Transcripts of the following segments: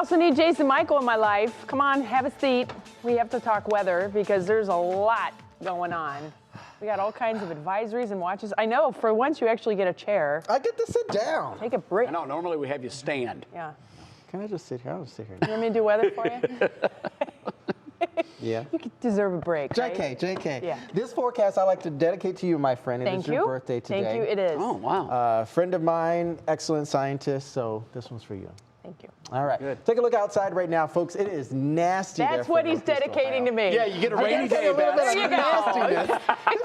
also need Jason Michael in my life. Come on, have a seat. We have to talk weather because there's a lot going on. We got all kinds of advisories and watches. I know, for once you actually get a chair. I get to sit down. Take a break. I know, normally we have you stand. Yeah. Can I just sit here? I'll just sit here. You want me to do weather for you? Yeah. You deserve a break, right? JK. Yeah. This forecast I like to dedicate to you, my friend. It is your birthday today. Thank you, it is. Oh, wow. Friend of mine, excellent scientist, so this one's for you. Thank you. All right. Good. Take a look outside right now, folks. It is nasty. That's what he's dedicating to me. Yeah, you get a rainy day, Beth. There you go.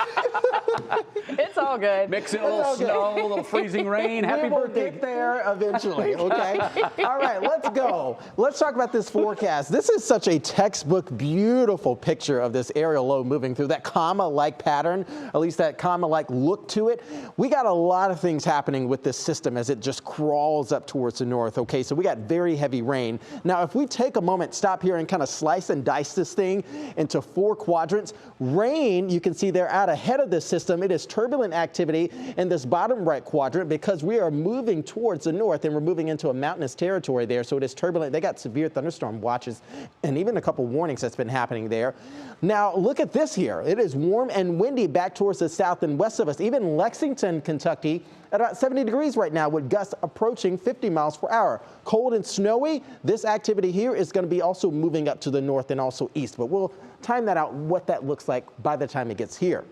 It's all good. Mix in a little snow, a little freezing rain. Happy we will birthday. get there eventually, okay? All right, let's go. Let's talk about this forecast. This is such a textbook, beautiful picture of this aerial low moving through that comma-like pattern, at least that comma-like look to it. We got a lot of things happening with this system as it just crawls up towards the north, okay? So we got very heavy rain. Now, if we take a moment, stop here and kind of slice and dice this thing into 4 quadrants, rain, you can see they're out ahead of this system. It is turbulent activity in this bottom right quadrant because we are moving towards the north and we're moving into a mountainous territory there. So it is turbulent. They got severe thunderstorm watches and even a couple warnings that's been happening there. Now, look at this here. It is warm and windy back towards the south and west of us. Even Lexington, Kentucky, at about 70 degrees right now with gusts approaching 50 miles per hour. Cold and snowy. This activity here is going to be also moving up to the north and also east, but we'll time that out what that looks like by the time it gets here.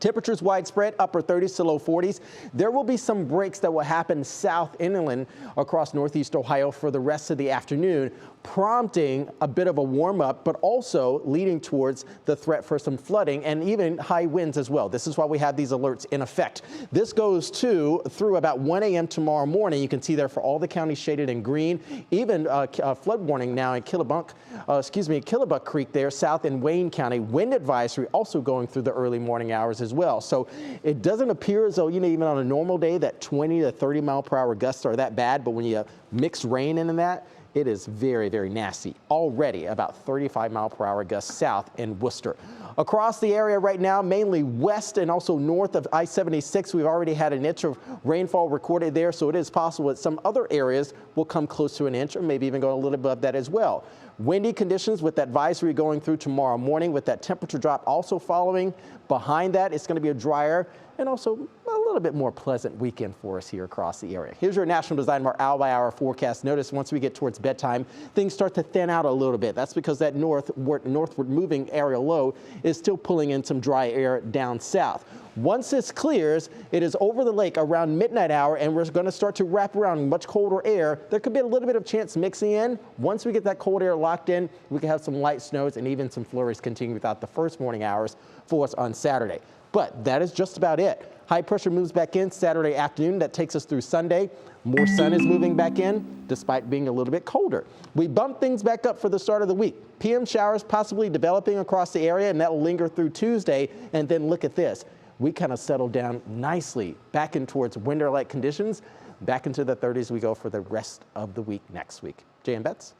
Temperatures widespread, upper 30s to low 40s. There will be some breaks that will happen south inland across northeast Ohio for the rest of the afternoon, prompting a bit of a warm up, but also leading towards the threat for some flooding and even high winds as well. This is why we have these alerts in effect. This goes through about 1 a.m. tomorrow morning. You can see there for all the counties shaded in green, even a flood warning now in Killebunk Creek there, south in Wayne County. Wind advisory also going through the early morning hours as well. So it doesn't appear as though, even on a normal day, that 20 to 30 mile per hour gusts are that bad. But when you mix rain into that, it is very, very nasty. Already about 35 mile per hour gusts south in Worcester. Across the area right now, mainly west and also north of I-76, we've already had an inch of rainfall recorded there, so it is possible that some other areas will come close to an inch or maybe even go a little above that as well. Windy conditions with that advisory going through tomorrow morning with that temperature drop also following. Behind that, it's going to be a drier and also a little bit more pleasant weekend for us here across the area. Here's your National Design hour-by-hour forecast. Notice once we get towards bedtime, things start to thin out a little bit. That's because that northward moving aerial low is still pulling in some dry air down south. Once this clears, it is over the lake around midnight hour, and we're going to start to wrap around much colder air. There could be a little bit of chance mixing in. Once we get that cold air locked in, we can have some light snows and even some flurries continue throughout the first morning hours for us on Saturday. But that is just about it. High pressure moves back in Saturday afternoon. That takes us through Sunday. More sun is moving back in, despite being a little bit colder. We bump things back up for the start of the week. PM showers possibly developing across the area, and that will linger through Tuesday. And then look at this. We kind of settle down nicely back in towards winter-like conditions. Back into the 30s we go for the rest of the week next week. Jay and Betts.